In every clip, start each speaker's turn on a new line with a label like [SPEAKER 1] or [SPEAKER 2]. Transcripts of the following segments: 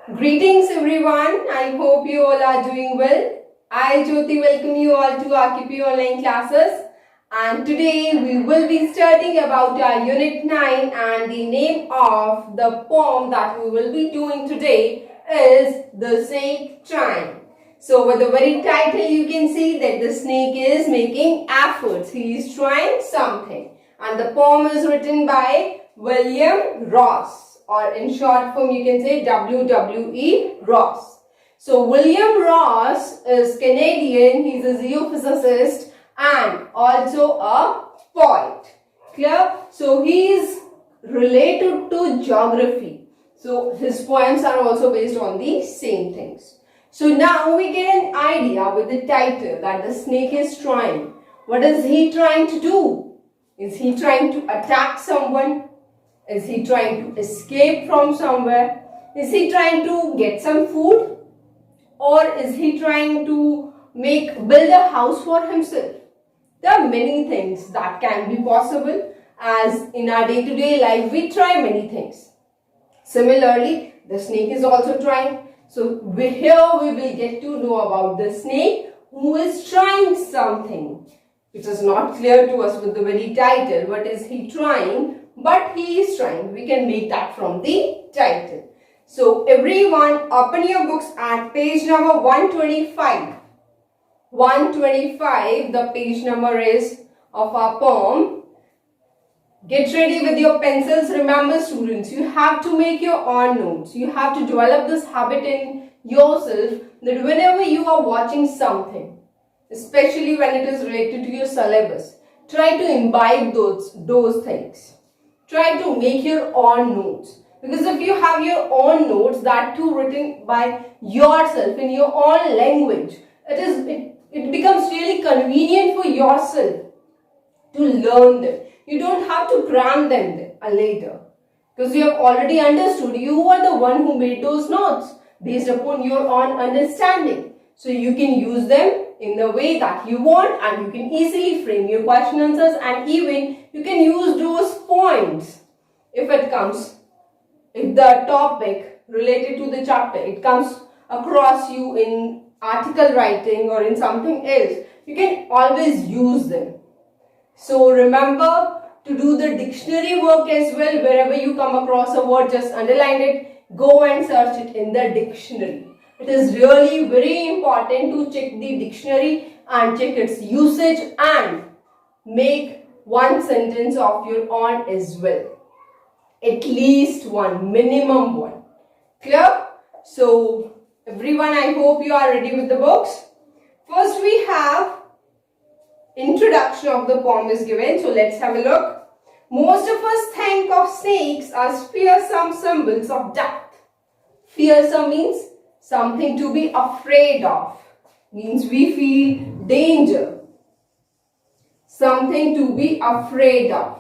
[SPEAKER 1] Greetings everyone, I hope you all are doing well. I Jyoti welcome you all to our KP online classes, and today we will be studying about our unit 9, and the name of the poem that we will be doing today is The Snake Trying. So with the very title you can see that the snake is making efforts, he is trying something, and the poem is written by William Ross, or in short form you can say W.W.E. Ross. So William Ross is Canadian, he is a geophysicist and also a poet. Clear? So he is related to geography. So his poems are also based on the same things. So now we get an idea with the title that the snake is trying. What is he trying to do? Is he trying to attack someone? Is he trying to escape from somewhere? Is he trying to get some food? Or is he trying to build a house for himself? There are many things that can be possible, as in our day-to-day life we try many things. Similarly, the snake is also trying. So here we will get to know about the snake who is trying something. It is not clear to us with the very title. What is he trying? But he is trying. We can make that from the title. So everyone open your books at page number 125. 125, the page number is of our poem. Get ready with your pencils. Remember students, you have to make your own notes. You have to develop this habit in yourself that whenever you are watching something, especially when it is related to your syllabus, try to imbibe those things. Try to make your own notes, because if you have your own notes, that too written by yourself in your own language, it becomes really convenient for yourself to learn them. You don't have to cram them later, because you have already understood. You are the one who made those notes based upon your own understanding. So you can use them in the way that you want, and you can easily frame your question answers, and even you can use those points if the topic related to the chapter, it comes across you in article writing or in something else, you can always use them. So remember to do the dictionary work as well. Wherever you come across a word, just underline it, go and search it in the dictionary. It is really very important to check the dictionary and check its usage and make one sentence of your own as well. At least one, minimum one. Clear? So everyone, I hope you are ready with the books. First we have introduction of the poem is given. So let's have a look. Most of us think of snakes as fearsome symbols of death. Fearsome means something to be afraid of, means we feel danger. Something to be afraid of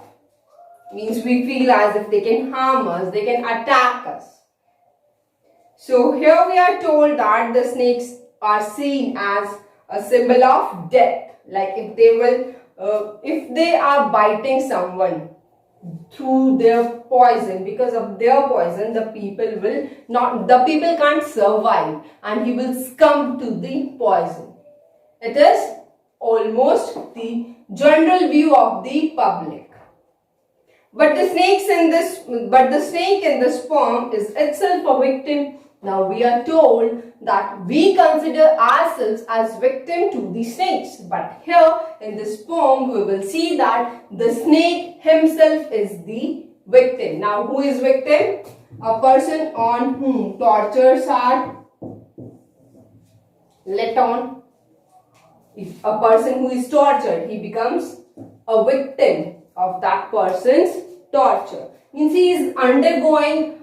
[SPEAKER 1] means we feel as if they can harm us, they can attack us. So here we are told that the snakes are seen as a symbol of death. Like if they are biting someone through their poison, because of their poison the people can't survive, and he will succumb to the poison. It is almost the general view of the public. But the snake in this poem is itself a victim. Now we are told that we consider ourselves as victim to the snakes. But here in this poem we will see that the snake himself is the victim. Now who is victim? A person on whom tortures are let on. If a person who is tortured, he becomes a victim of that person's torture. Means he is undergoing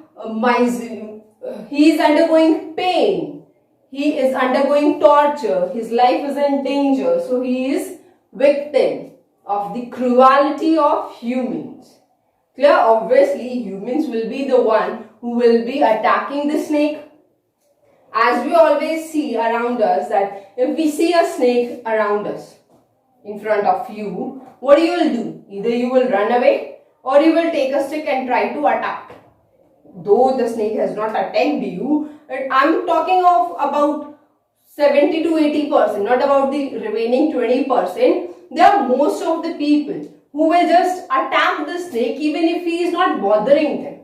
[SPEAKER 1] he is undergoing pain, he is undergoing torture, his life is in danger, so he is victim of the cruelty of humans. Clear? Obviously humans will be the one who will be attacking the snake. As we always see around us, that if we see a snake around us in front of you, what you will do? Either you will run away or you will take a stick and try to attack. Though the snake has not attacked you, I'm talking of about 70 to 80%, not about the remaining 20%. There are most of the people who will just attack the snake even if he is not bothering them.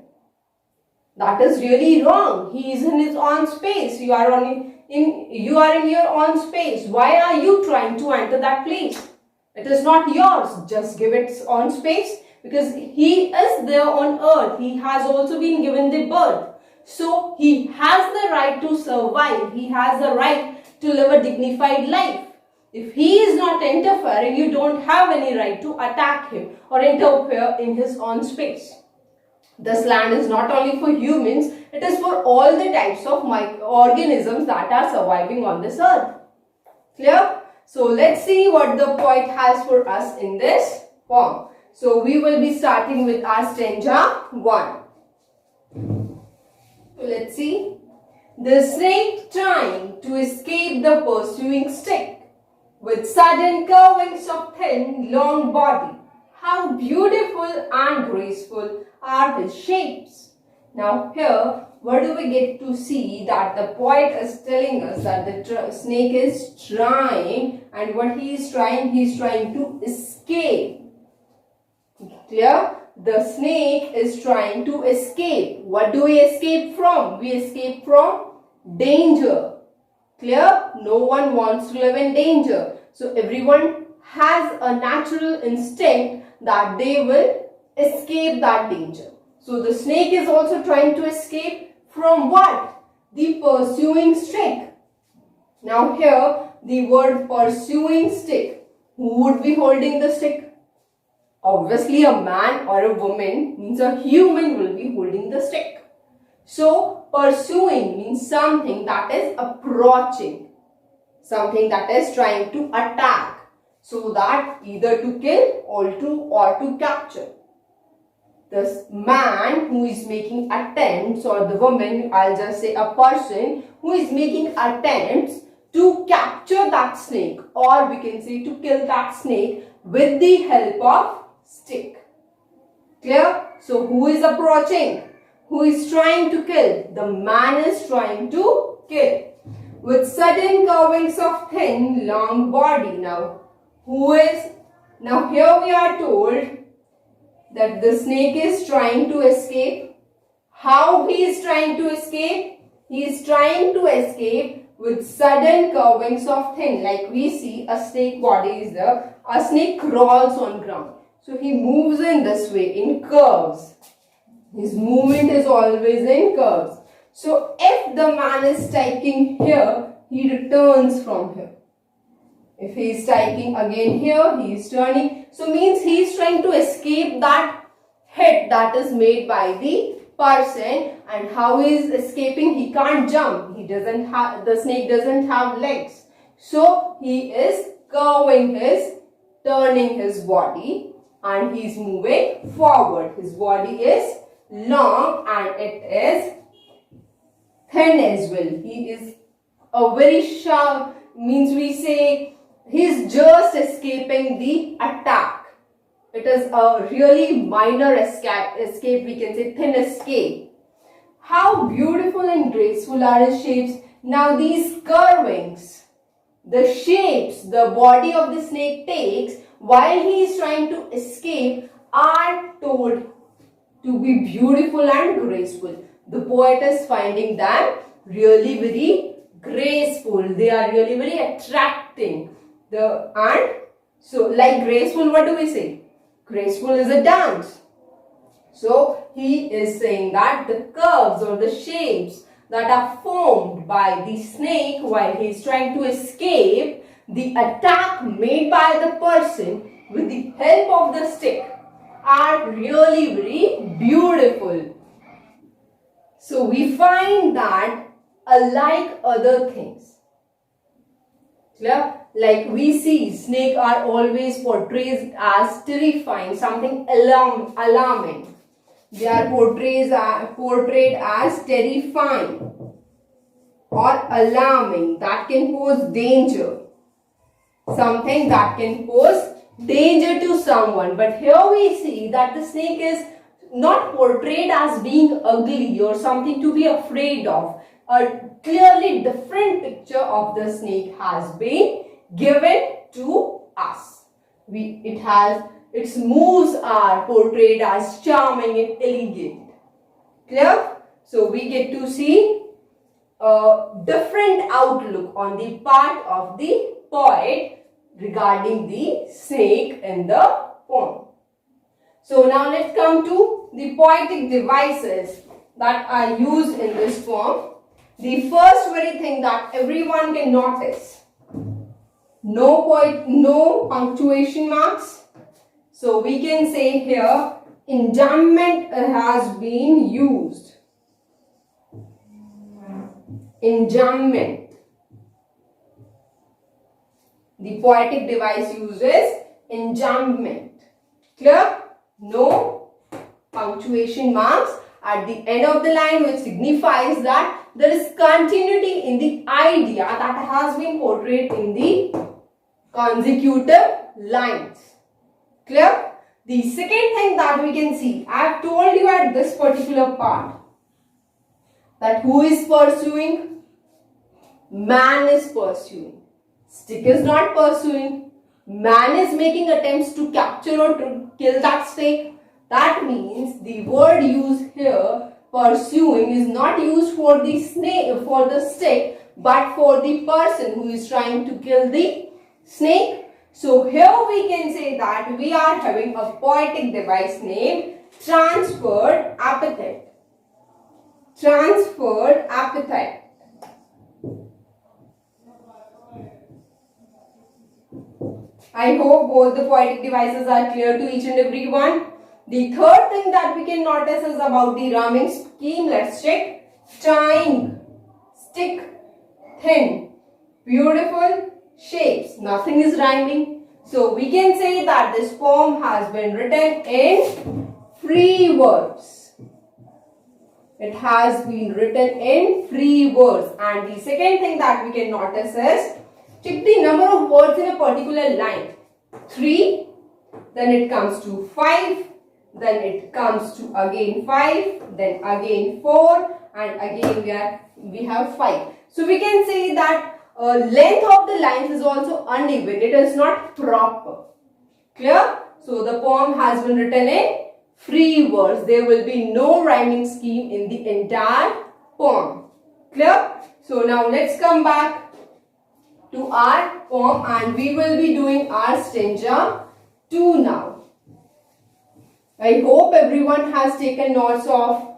[SPEAKER 1] That is really wrong. He is in his own space. You are in your own space. Why are you trying to enter that place? It is not yours. Just give it its own space, because he is there on earth. He has also been given the birth. So he has the right to survive. He has the right to live a dignified life. If he is not interfering, you don't have any right to attack him or interfere in his own space. This land is not only for humans, it is for all the types of organisms that are surviving on this earth. Clear? So let's see what the poet has for us in this poem. So we will be starting with our stanza 1. So let's see. The snake trying to escape the pursuing stick, with sudden curvings of thin, long body. How beautiful and graceful are his shapes. Now here, what do we get to see? That the poet is telling us that the snake is trying, and what he is trying to escape. Clear? The snake is trying to escape. What do we escape from? We escape from danger. Clear? No one wants to live in danger. So everyone has a natural instinct that they will escape that danger. So the snake is also trying to escape from what? The pursuing stick. Now here, the word pursuing stick. Who would be holding the stick? Obviously a man or a woman, means a human will be holding the stick. So pursuing means something that is approaching, something that is trying to attack, so that either to kill or to capture. This man who is making attempts, or the woman, I'll just say a person who is making attempts to capture that snake, or we can say to kill that snake with the help of stick. Clear? So who is approaching? Who is trying to kill? The man is trying to kill. With sudden curvings of thin, long body. Now, now here we are told that the snake is trying to escape. How he is trying to escape? He is trying to escape with sudden curvings of thin. Like we see a snake body is there. A snake crawls on ground. So he moves in this way, in curves. His movement is always in curves. So if the man is striking here, he returns from here. If he is striking again here, he is turning. So means he is trying to escape that hit that is made by the person. And how he is escaping? He can't jump. The snake doesn't have legs. So he is turning his body, and he is moving forward. His body is long and it is thin as well. He is a very sharp, means we say he is just escaping the attack. It is a really minor escape, we can say thin escape. How beautiful and graceful are his shapes. Now these curvings, the shapes the body of the snake takes while he is trying to escape are told to be beautiful and graceful. The poet is finding them really very graceful. They are really very attracting. So like graceful, what do we say? Graceful is a dance. So he is saying that the curves or the shapes that are formed by the snake while he is trying to escape the attack made by the person with the help of the stick are really very beautiful. So we find that unlike other things, like we see snake are always portrayed as terrifying, something alarming. They are portrayed as terrifying or alarming, that can pose danger. Something that can pose danger to someone. But here we see that the snake is not portrayed as being ugly or something to be afraid of. a clearly different picture of the snake has been given to us. Its moves are portrayed as charming and elegant. Clear? So we get to see a different outlook on the part of the poet regarding the snake in the poem. So now let's come to the poetic devices that are used in this poem. The first very thing that everyone can notice, no punctuation marks. So we can say here enjambment has been used. Enjambment. The poetic device used is enjambment. Clear? No punctuation marks at the end of the line, which signifies that there is continuity in the idea that has been portrayed in the consecutive lines. Clear? The second thing that we can see, I have told you at this particular part that who is pursuing? Man is pursuing. Stick is not pursuing. Man is making attempts to capture or to kill that snake. That means the word used here, pursuing, is not used for the snake, for the stick, but for the person who is trying to kill the snake. So here we can say that we are having a poetic device named transferred appetite. Transferred appetite. I hope both the poetic devices are clear to each and every one. The third thing that we can notice is about the rhyming scheme. Let's check. Tying, stick, thin, beautiful, shapes. Nothing is rhyming. So we can say that this poem has been written in free words. It has been written in free words. And the second thing that we can notice is, check the number of words in a particular line. 3, then it comes to 5, then it comes to again 5, then again 4, and again we have 5. So we can say that length of the lines is also uneven. It is not proper. Clear? So the poem has been written in free words. There will be no rhyming scheme in the entire poem. Clear? So now let's come back to our poem and we will be doing our stanza 2 now. I hope everyone has taken notes of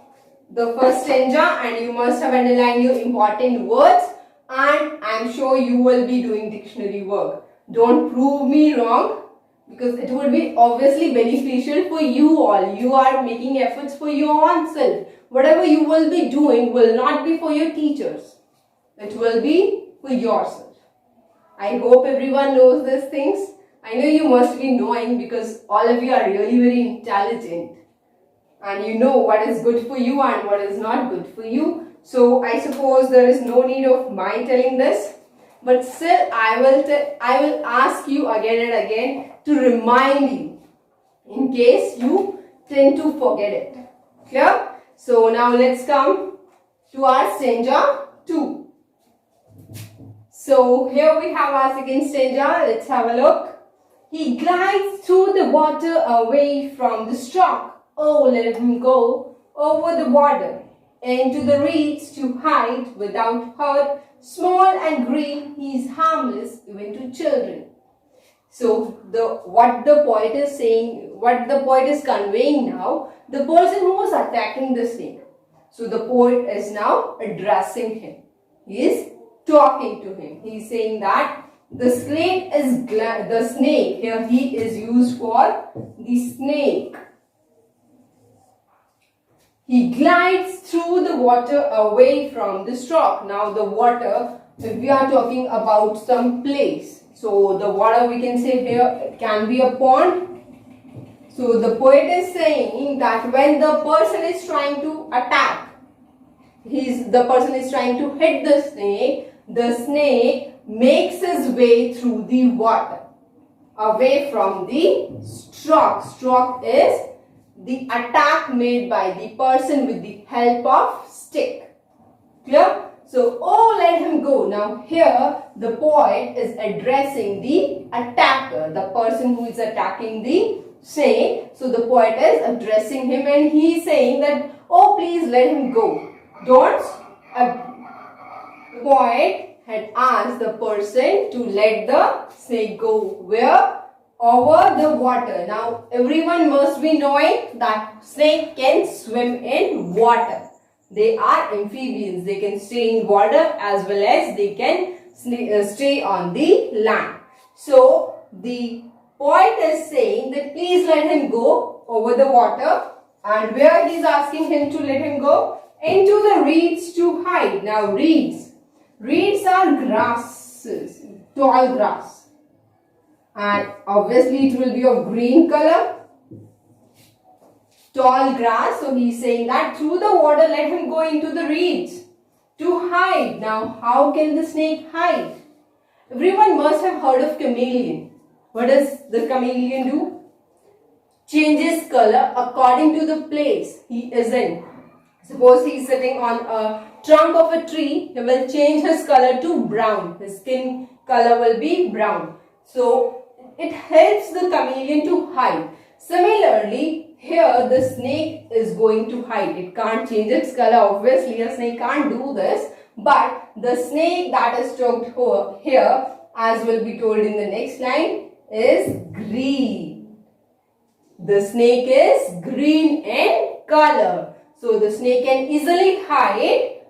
[SPEAKER 1] the first stanza and you must have underlined your important words, and I am sure you will be doing dictionary work. Don't prove me wrong, because it would be obviously beneficial for you all. You are making efforts for your own self. Whatever you will be doing will not be for your teachers. It will be for yourself. I hope everyone knows these things. I know you must be knowing because all of you are really very intelligent. And you know what is good for you and what is not good for you. So I suppose there is no need of my telling this. But still I will ask you again and again to remind you in case you tend to forget it. Clear? So now let's come to our stanza 2. So here we have our second stanza. Let's have a look. He glides through the water away from the stroke. Oh, let him go over the border into the reeds to hide without hurt. Small and green, he is harmless even to children. So what the poet is saying, what the poet is conveying now, the person who was attacking the snake. So the poet is now addressing him. He is talking to him. He is saying that the snake is the snake. Here he is used for the snake. He glides through the water away from the stroke. Now the water, if we are talking about some place. So the water we can say here, it can be a pond. So the poet is saying that when the person is trying to attack, the person is trying to hit the snake makes his way through the water away from the stroke. Stroke is the attack made by the person with the help of stick. Clear? So, oh, let him go. Now, here the poet is addressing the attacker, the person who is attacking the snake. So, the poet is addressing him and he is saying that, oh, please let him go. Don't. The poet had asked the person to let the snake go. Where? Over the water. Now, everyone must be knowing that snake can swim in water. They are amphibians. They can stay in water as well as they can stay on the land. So, the poet is saying that please let him go over the water. And where he is asking him to let him go? Into the reeds to hide. Now, reeds. Reeds are grasses, tall grass. And obviously it will be of green color. Tall grass. So he is saying that through the water let him go into the reeds to hide. Now how can the snake hide? Everyone must have heard of chameleon. What does the chameleon do? Changes color according to the place he is in. Suppose he is sitting on a trunk of a tree, he will change his color to brown. His skin color will be brown. So it helps the chameleon to hide. Similarly, here the snake is going to hide. It can't change its color. Obviously, a snake can't do this. But the snake that is talked here, as will be told in the next line, is green. The snake is green in color. So the snake can easily hide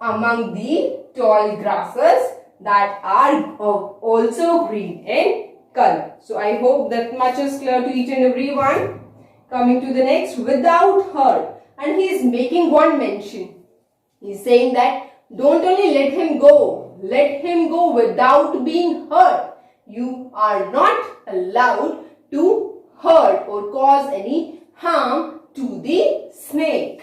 [SPEAKER 1] among the tall grasses that are also green in color. So I hope that much is clear to each and every one. Coming to the next, without hurt. And he is making one mention. He is saying that don't only let him go without being hurt. You are not allowed to hurt or cause any harm to the snake.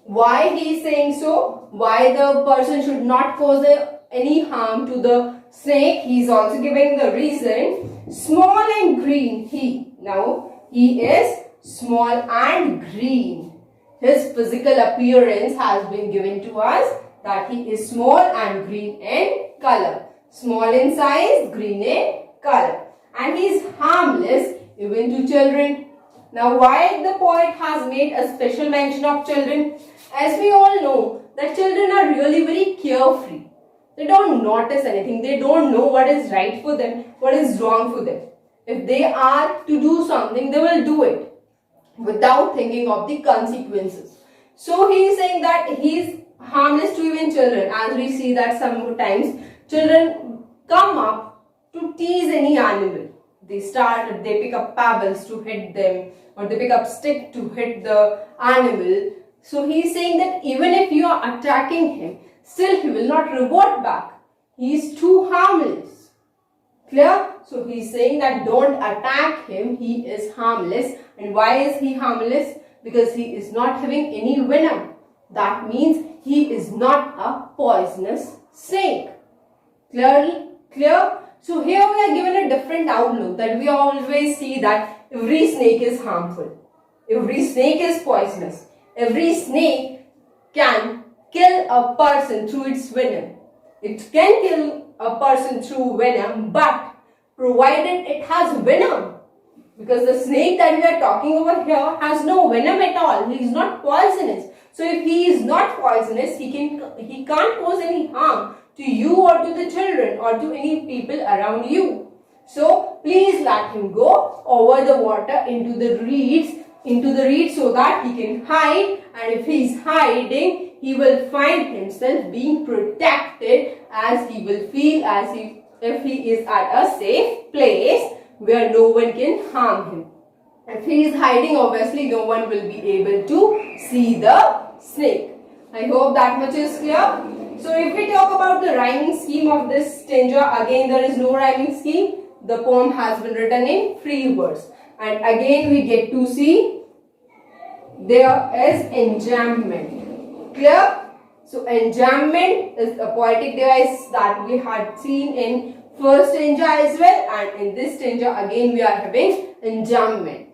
[SPEAKER 1] Why he is saying so? Why the person should not cause any harm to the snake? He is also giving the reason. Small and green he. Now he is small and green. His physical appearance has been given to us that he is small and green in color. Small in size, green in color. And he is harmless even to children. Now why the poet has made a special mention of children? As we all know that children are really very carefree. They don't notice anything. They don't know what is right for them, what is wrong for them. If they are to do something, they will do it without thinking of the consequences. So he is saying that he is harmless to even children, as we see that sometimes children come up to tease any animal. They pick up pebbles to hit them, or they pick up stick to hit the animal. So he is saying that even if you are attacking him, still he will not revert back. He is too harmless. Clear? So he is saying that don't attack him. He is harmless. And why is he harmless? Because he is not having any venom. That means he is not a poisonous snake. Clear? So here we are given a different outlook, that we always see that every snake is harmful. Every snake is poisonous. Every snake can kill a person through its venom. It can kill a person through venom, but provided it has venom. Because the snake that we are talking over here has no venom at all. He is not poisonous. So if he is not poisonous, he can't cause any harm to you or to the children or to any people around you. So please let him go over the water into the reeds so that he can hide, and if he is hiding, he will find himself being protected, as he will feel as if he is at a safe place where no one can harm him. If he is hiding, obviously no one will be able to see the snake. I hope that much is clear. So if we talk about the rhyming scheme of this stanza, again there is no rhyming scheme. The poem has been written in free verse. And again we get to see there is enjambment. Clear? So enjambment is a poetic device that we had seen in first stanza as well, and in this stanza again we are having enjambment.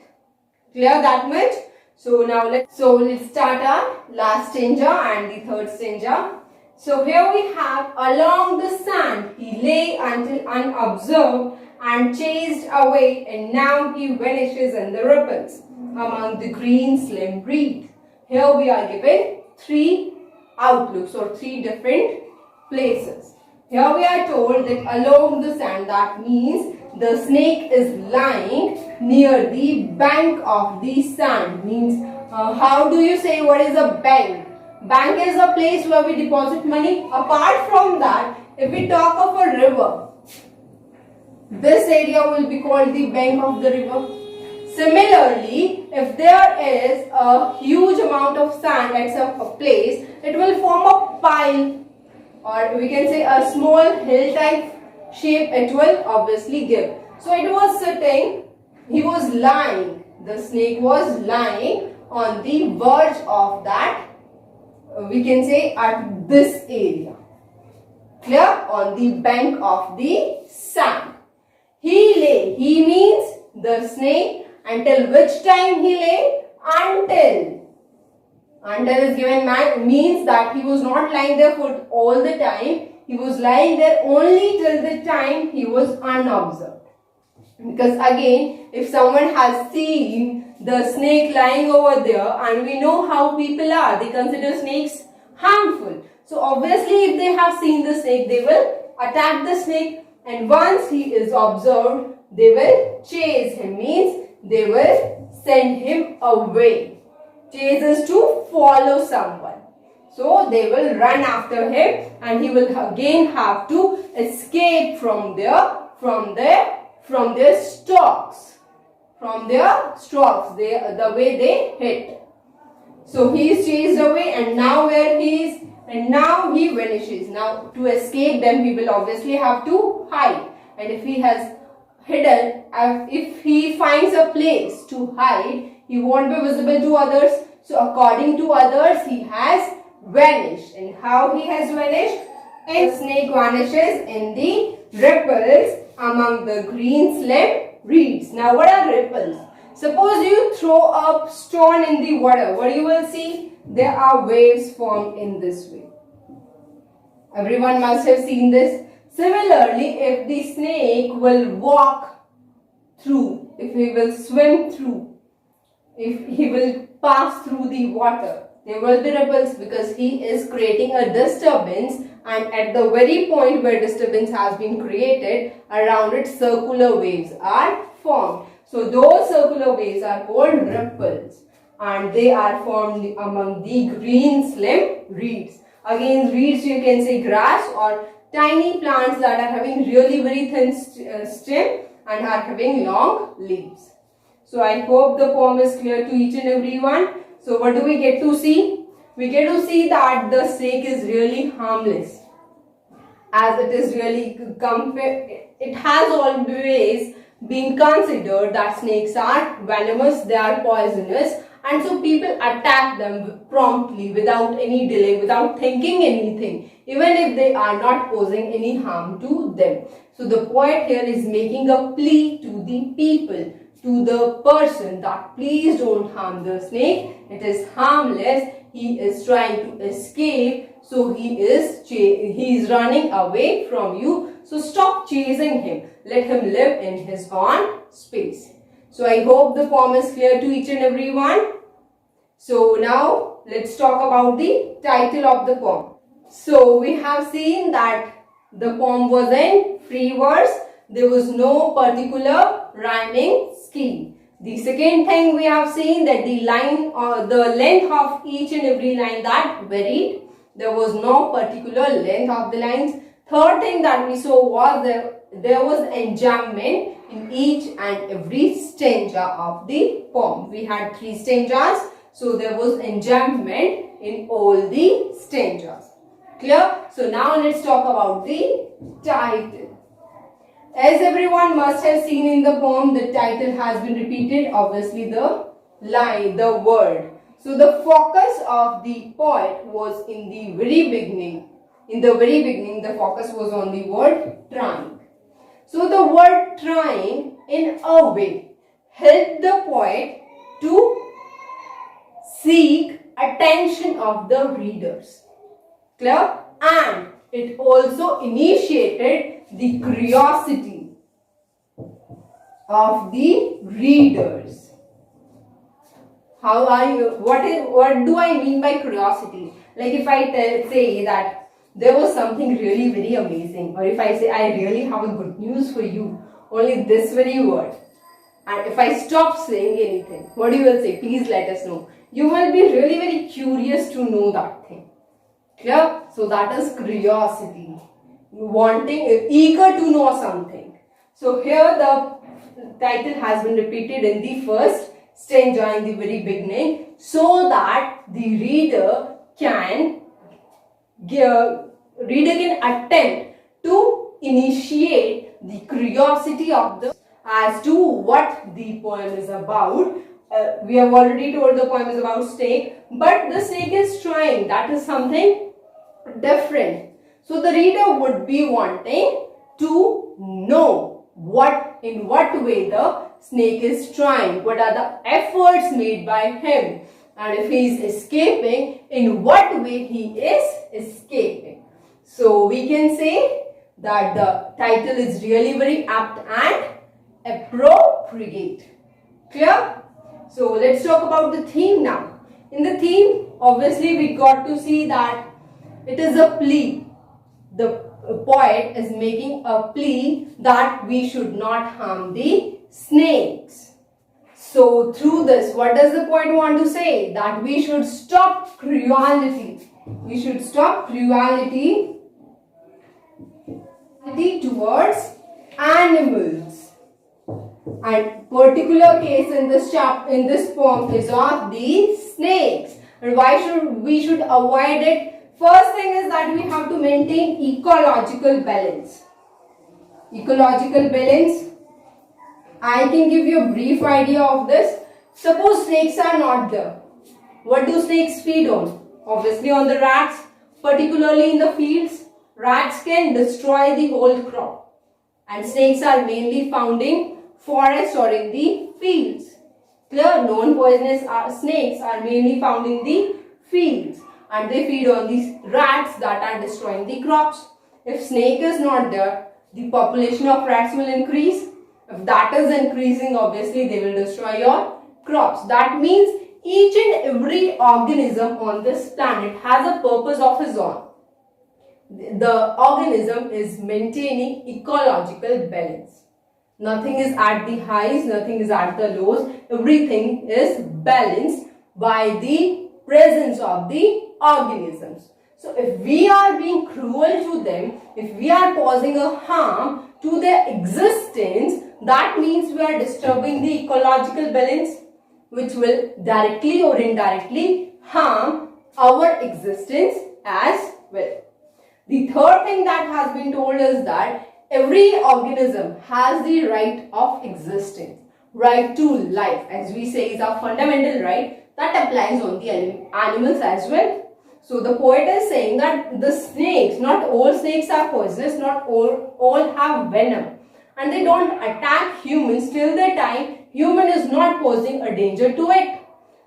[SPEAKER 1] Clear that much? So now let's start our last stanza and the third stanza. So here we have, along the sand he lay until unobserved and chased away, and now he vanishes in the ripples among the green slim reed. Here we are given three outlooks or three different places. Here we are told that along the sand, that means the snake is lying near the bank of the sand. Means how do you say what is a bank? Bank is a place where we deposit money. Apart from that, if we talk of a river, this area will be called the bank of the river. Similarly, if there is a huge amount of sand at some place, it will form a pile, or we can say a small hill type shape it will obviously give. So it was sitting, he was lying, the snake was lying on the verge of that, we can say at this area. Clear? On the bank of the sand. He lay, he means the snake. Until which time he lay? Until is given means that he was not lying there for all the time. He was lying there only till the time he was unobserved. Because again, if someone has seen the snake lying over there, and we know how people are, they consider snakes harmful. So obviously if they have seen the snake, they will attack the snake, and once he is observed, they will chase him, means they will send him away. Chase is to follow someone. So they will run after him, and he will again have to escape from their stalks. From their stalks, the way they hit. So he is chased away, and now where he is, and now he vanishes. Now to escape them, he will obviously have to hide. And if he has hidden, if he finds a place to hide, he won't be visible to others. So according to others, he has vanished. And how he has vanished? A snake vanishes in the ripples among the green slim reeds. Now what are ripples? Suppose you throw a stone in the water. What you will see? There are waves formed in this way. Everyone must have seen this. Similarly, if the snake will walk through, if he will swim through, if he will pass through the water, there will be ripples, because he is creating a disturbance, and at the very point where disturbance has been created, around it circular waves are formed. So those circular waves are called ripples, and they are formed among the green slim reeds. Again, reeds you can say grass or tiny plants that are having really very thin stem and are having long leaves. So I hope the poem is clear to each and every one. So what do we get to see? We get to see that the snake is really harmless, as it is really it has always been considered that snakes are venomous, they are poisonous, and so people attack them promptly, without any delay, without thinking anything, even if they are not posing any harm to them. So the poet here is making a plea to the people, to the person, that please don't harm the snake. It is harmless. He is trying to escape, so he is running away from you. So stop chasing him. Let him live in his own space. So I hope the poem is clear to each and every one. So now let's talk about the title of the poem. So we have seen that the poem was in free verse. There was no particular rhyming scheme. The second thing we have seen that the line or the length of each and every line that varied. There was no particular length of the lines. Third thing that we saw was there was enjambment in each and every stanza of the poem. We had 3 stanzas, so there was enjambment in all the stanzas. Clear? So now let's talk about the title. As everyone must have seen in the poem, the title has been repeated, obviously the line, the word. So the focus of the poet was in the very beginning. In the very beginning, the focus was on the word trying. So the word trying in a way helped the poet to seek attention of the readers. Clear? and it also initiated the curiosity of the readers. What do I mean by curiosity? Like if I say that there was something really very amazing, or if I say I really have a good news for you, only this very word, and if I stop saying anything, what you will say? Please let us know. You will be really very curious to know that thing. Clear? So that is curiosity. Eager to know something. So here the title has been repeated in the first stanza in the very beginning, so that the reader can attempt to initiate the curiosity of the as to what the poem is about. We have already told the poem is about snake, but the snake is trying. That is something different. So the reader would be wanting to know in what way the snake is trying, what are the efforts made by him, and if he is escaping, in what way he is escaping. So we can say that the title is really very apt and appropriate. Clear? So let's talk about the theme now. In the theme, obviously we got to see that it is a plea. The poet is making a plea that we should not harm the snakes. So through this, what does the poet want to say? That we should stop cruelty. We should stop cruelty towards animals. And particular case in this poem is of the snakes. And why should avoid it? First thing is that we have to maintain ecological balance. Ecological balance. I can give you a brief idea of this. Suppose snakes are not there. What do snakes feed on? Obviously on the rats, particularly in the fields. Rats can destroy the whole crop. And snakes are mainly found in forests or in the fields. Clear? Non-poisonous snakes are mainly found in the fields. And they feed on these rats that are destroying the crops. If snake is not there, the population of rats will increase. If that is increasing, obviously they will destroy your crops. That means each and every organism on this planet has a purpose of its own. The organism is maintaining ecological balance. Nothing is at the highs, nothing is at the lows. Everything is balanced by the presence of the organisms. So if we are being cruel to them, if we are causing a harm to their existence, that means we are disturbing the ecological balance, which will directly or indirectly harm our existence as well. The third thing that has been told is that every organism has the right of existence. Right to life, as we say, is a fundamental right that applies on the animals as well. So the poet is saying that the snakes, not all snakes are poisonous, not all have venom, and they don't attack humans till the time human is not posing a danger to it,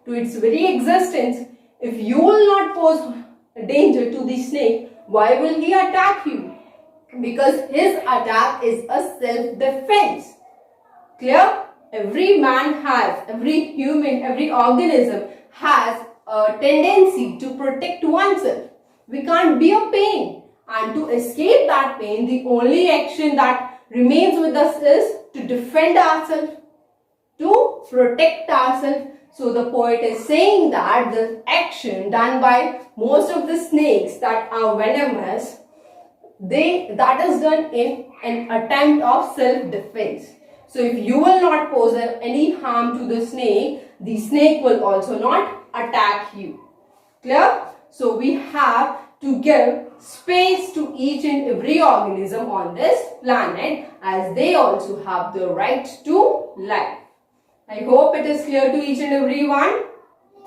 [SPEAKER 1] to its very existence. If you will not pose a danger to the snake, why will he attack you? Because his attack is a self-defense. Clear? Every man has, every human, every organism has a tendency to protect oneself. We can't be a pain, and to escape that pain, the only action that remains with us is to defend ourselves, to protect ourselves. So the poet is saying that the action done by most of the snakes that are venomous, that is done in an attempt of self-defense. So if you will not pose any harm to the snake will also not attack you. Clear? So we have to give space to each and every organism on this planet, as they also have the right to life. I hope it is clear to each and every one.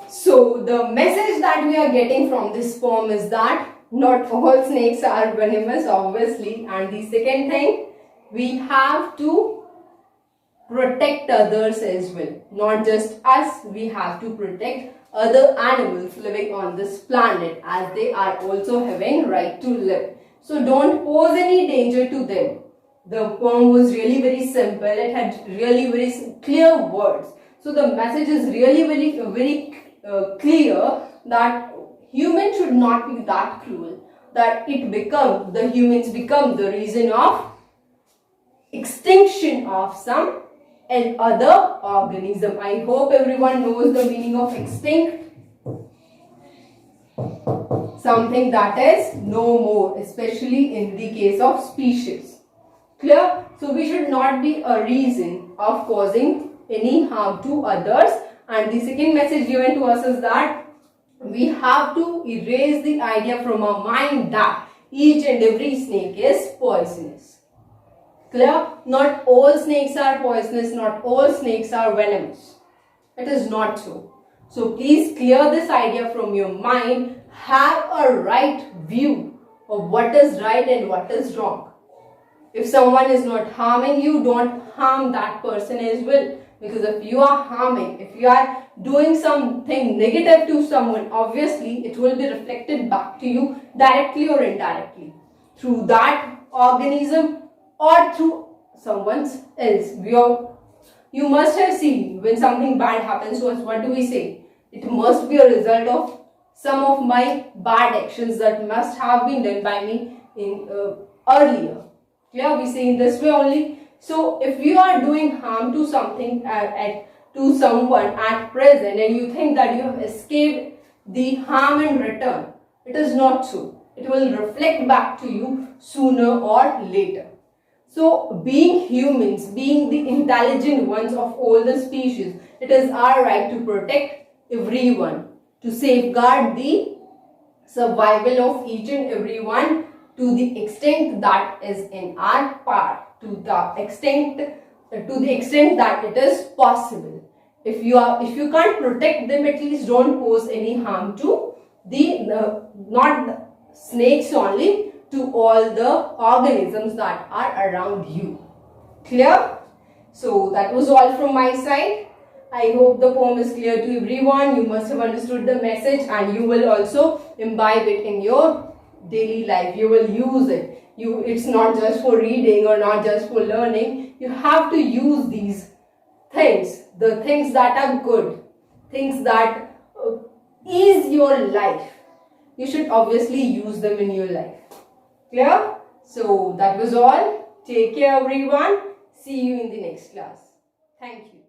[SPEAKER 1] So the message that we are getting from this poem is that not all snakes are venomous, obviously. And the second thing, we have to protect others as well. Not just us, we have to protect other animals living on this planet, as they are also having right to live. So don't pose any danger to them. The poem was really very simple. It had really very clear words. So the message is really very clear that humans should not be that cruel, that the humans become the reason of extinction of some and other organism. I hope everyone knows the meaning of extinct. Something that is no more, especially in the case of species. Clear? So we should not be a reason of causing any harm to others. And the second message given to us is that we have to erase the idea from our mind that each and every snake is poisonous. Clear? Not all snakes are poisonous, not all snakes are venomous. It is not so. So please clear this idea from your mind. Have a right view of what is right and what is wrong. If someone is not harming you, don't harm that person as well. Because if you are harming, if you are doing something negative to someone, obviously it will be reflected back to you directly or indirectly through that organism or through someone else. You must have seen when something bad happens to us, what do we say? It must be a result of some of my bad actions that must have been done by me in earlier. Yeah, we say in this way only. So if you are doing harm to something to someone at present and you think that you have escaped the harm in return, it is not so. It will reflect back to you sooner or later. So being humans, being the intelligent ones of all the species, it is our right to protect everyone, to safeguard the survival of each and everyone to the extent that is in our power, to the extent that it is possible. If you can't protect them, at least don't pose any harm to not the snakes only, to all the organisms that are around you. Clear? So that was all from my side. I hope the poem is clear to everyone. You must have understood the message and you will also imbibe it in your daily life. You will use it. It's not just for reading or not just for learning. You have to use these things, the things that are good, things that ease your life. You should obviously use them in your life. Clear? So that was all. Take care everyone. See you in the next class. Thank you.